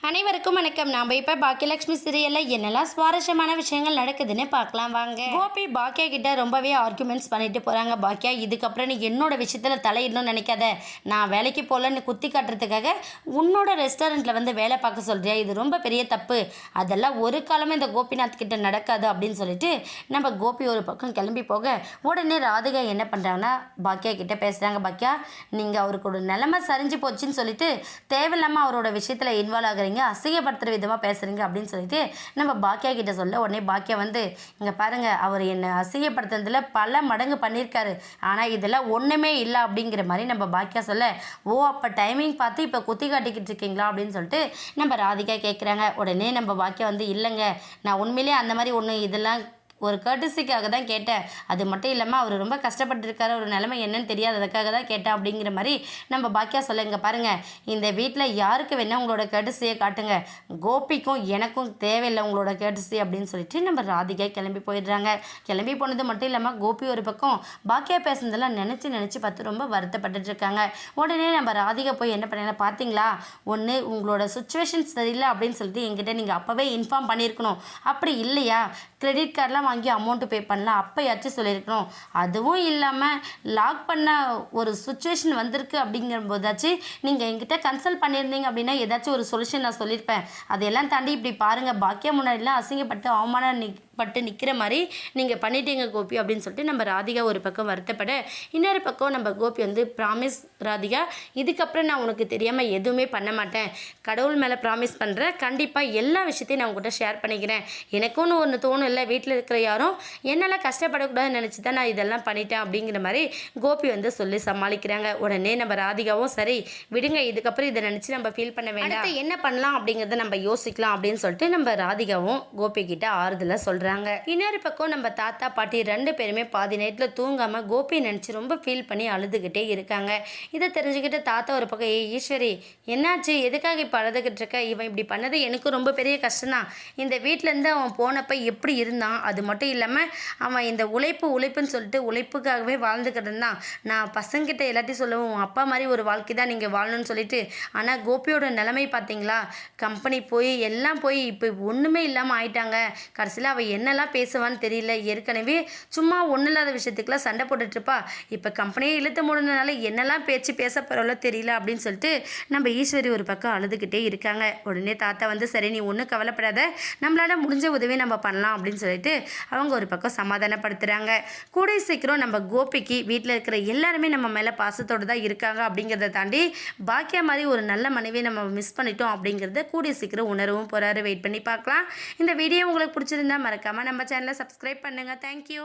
அனைவருக்கும் வணக்கம். நாம் இப்போ பாக்கியலட்சுமி சீரியலில் என்னெல்லாம் சுவாரஸ்யமான விஷயங்கள் நடக்குதுன்னு பார்க்கலாம் வாங்க. கோபி பாக்கியா கிட்ட ரொம்பவே ஆர்குமெண்ட்ஸ் பண்ணிட்டு போகிறாங்க. பாக்கியா, இதுக்கப்புறம் நீ என்னோட விஷயத்தில் தலையிடணும்னு நினைக்காத. நான் வேலைக்கு போகலன்னு குத்தி காட்டுறதுக்காக உன்னோட ரெஸ்டாரண்ட்டில் வந்து வேலை பார்க்க சொல்கிறியா? இது ரொம்ப பெரிய தப்பு. அதெல்லாம் ஒரு காலமே இந்த கோபிநாத் கிட்ட நடக்காது அப்படின்னு சொல்லிட்டு நம்ம கோபி ஒரு பக்கம் கிளம்பி போக உடனே ராதிகா என்ன பண்ணுறாங்கன்னா பாக்கியா கிட்ட பேசுகிறாங்க. பாக்கியா, நீங்கள் அவருக்கு ஒரு நிலைமை சரிஞ்சு போச்சுன்னு சொல்லிட்டு தேவையில்லாமல் அவரோட விஷயத்தில் இன்வால்வ் ஆகுறீங்க, அசிங்கப்படுத்துகிற விதமாக பேசுகிறீங்க அப்படின்னு சொல்லிட்டு நம்ம பாக்கியா கிட்ட சொல்ல உடனே பாக்கியா வந்து இங்கே பாருங்கள், அவர் என்னை அசிங்கப்படுத்துறதுல பல மடங்கு பண்ணியிருக்காரு, ஆனால் இதெல்லாம் ஒன்றுமே இல்லை அப்படிங்கிற மாதிரி நம்ம பாக்கியா சொல்ல, ஓ அப்போ டைமிங் பார்த்து இப்போ குத்தி காட்டிக்கிட்டு இருக்கீங்களா அப்படின்னு சொல்லிட்டு நம்ம ராதிகா கேட்குறாங்க. உடனே நம்ம பாக்கியா வந்து இல்லைங்க, நான் உண்மையிலேயே அந்த மாதிரி ஒன்று இதெல்லாம் ஒரு கர்டிசிக்காக தான் கேட்டேன். அது மட்டும் இல்லாமல் அவர் ரொம்ப கஷ்டப்பட்டுருக்காரு, ஒரு நிலைமை என்னன்னு தெரியாததுக்காக தான் கேட்டேன் அப்படிங்கிற மாதிரி நம்ம பாக்கியா சொல்லுங்க. பாருங்கள், இந்த வீட்டில் யாருக்கு வேணால் உங்களோட கர்டிசியை காட்டுங்க, கோபிக்கும் எனக்கும் தேவையில்லை உங்களோட கர்டிசி அப்படின்னு சொல்லிட்டு நம்ம ராதிகா கிளம்பி போயிடுறாங்க. கிளம்பி போனது மட்டும் இல்லாமல் கோபி ஒரு பக்கம் பாக்கியா பேசுனதெல்லாம் நினச்சி பார்த்து ரொம்ப வருத்தப்பட்டுருக்காங்க. உடனே நம்ம ராதிகா போய் என்ன பண்ணீங்கன்னா, பார்த்தீங்களா, ஒன்று உங்களோட சுச்சுவேஷன் சரியில்லை அப்படின்னு சொல்லிட்டு என்கிட்ட நீங்கள் அப்போவே இன்ஃபார்ம் பண்ணியிருக்கணும். அப்படி இல்லையா, கிரெடிட் கார்டெலாம் வாங்கி அமௌண்ட்டு பே பண்ணலாம், அப்போயாச்சும் சொல்லியிருக்கணும். அதுவும் இல்லாமல் லாக் பண்ண ஒரு சுச்சுவேஷன் வந்திருக்கு அப்படிங்கிற போதாச்சு நீங்கள் என்கிட்ட கன்சல்ட் பண்ணியிருந்தீங்க அப்படின்னா ஏதாச்சும் ஒரு சொல்யூஷன் நான் சொல்லியிருப்பேன். அதையெல்லாம் தாண்டி இப்படி பாருங்கள், பாக்கியா முன்னாடிலாம் அசிங்கப்பட்டு அவமானப்பட்டு நிற்கிற மாதிரி நீங்கள் பண்ணிட்டீங்க கோபி அப்படின்னு சொல்லிட்டு நம்ம ராதிகா ஒரு பக்கம் வருத்தப்பட, இன்னொரு பக்கம் நம்ம கோபி வந்து ப்ராமிஸ் ராதிகா, இதுக்கப்புறம் நான் உனக்கு தெரியாமல் எதுவுமே பண்ண மாட்டேன், கடவுள் மேலே ப்ராமிஸ் பண்ணுறேன், கண்டிப்பாக எல்லா விஷயத்தையும் நான் உங்கள்கிட்ட ஷேர் பண்ணிக்கிறேன். எனக்குன்னு ஒன்று தோணும் இல்லை, வீட்டில் இருக்கிற யாரும் என்னால் கஷ்டப்படக்கூடாதுன்னு நினச்சி தான் நான் இதெல்லாம் பண்ணிட்டேன் அப்படிங்கிற மாதிரி கோபி வந்து சொல்லி சமாளிக்கிறாங்க. உடனே நம்ம ராதிகாவும் சரி விடுங்க, இதுக்கப்புறம் இதை நினச்சி நம்ம ஃபீல் பண்ண வேண்டாம், என்ன பண்ணலாம் அப்படிங்கிறத நம்ம யோசிக்கலாம் அப்படின்னு சொல்லிட்டு நம்ம ராதிகாவும் கோபி கிட்ட ஆறுதலாக சொல்கிறாங்க. இன்னொரு பக்கம் நம்ம தாத்தா பாட்டி ரெண்டு பேருமே பாதி நைட்டில் தூங்காமல் கோபி நினச்சி ரொம்ப ஃபீல் பண்ணி அழுதுகிட்டே இருக்காங்க. இதை தெரிஞ்சுக்கிட்டு தாத்தா ஒரு பக்கம், ஈஸ்வரி என்னாச்சு, எதுக்காக இப்போ அழுதுகிட்டு இருக்க, இவன் இப்படி பண்ணது எனக்கு ரொம்ப பெரிய கஷ்டம்தான். இந்த வீட்டிலேருந்து அவன் போனப்போ எப்படி இருந்தான், அது மட்டும் இல்லாமல் அவன் இந்த உழைப்புன்னு சொல்லிட்டு உழைப்புக்காகவே வாழ்ந்துக்கிட்டு இருந்தான். நான் பசங்கிட்ட எல்லாத்தையும் சொல்லுவோம், உன் அப்பா மாதிரி ஒரு வாழ்க்கை தான் நீங்கள் வாழணும்னு சொல்லிட்டு, ஆனால் கோபியோட நிலைமை பார்த்தீங்களா, கம்பெனி போய் எல்லாம் போய் இப்போ ஒன்றுமே இல்லாமல் ஆயிட்டாங்க. கடைசியில் அவள் என்னெல்லாம் பேசுவான்னு தெரியல, ஏற்கனவே சும்மா ஒன்றும் இல்லாத விஷயத்துக்குலாம் சண்டை போட்டுட்ருப்பா, இப்போ கம்பெனியை இழுத்து முடிஞ்சதுனால என்னெல்லாம் பேச்சு பேச போகிறவளோ தெரியல அப்படின்னு சொல்லிட்டு நம்ம ஈஸ்வரி ஒரு பக்கம் அழுதுகிட்டே இருக்காங்க. உடனே தாத்தா வந்து சரி நீ ஒன்றும் கவலைப்படாத, நம்மளால முடிஞ்ச உதவி நம்ம பண்ணலாம் அப்படின்னு சொல்லிட்டு அவங்க ஒரு பக்கம் சமாதானப்படுத்துகிறாங்க. கூடிய சீக்கிரம் நம்ம கோபிக்கு வீட்டில் இருக்கிற எல்லாருமே நம்ம மேலே பாசத்தோடு தான் இருக்காங்க அப்படிங்கிறத தாண்டி பாக்கியா மாதிரி ஒரு நல்ல மனைவியை நம்ம மிஸ் பண்ணிட்டோம் அப்படிங்கிறத கூடிய சீக்கிரம் உணரவும் போகிறாரு. வெயிட் பண்ணி பார்க்கலாம். இந்த வீடியோ உங்களுக்கு பிடிச்சிருந்தா மறக்காமல் நம்ம சேனலை சப்ஸ்கிரைப் பண்ணுங்கள். தேங்க்யூ.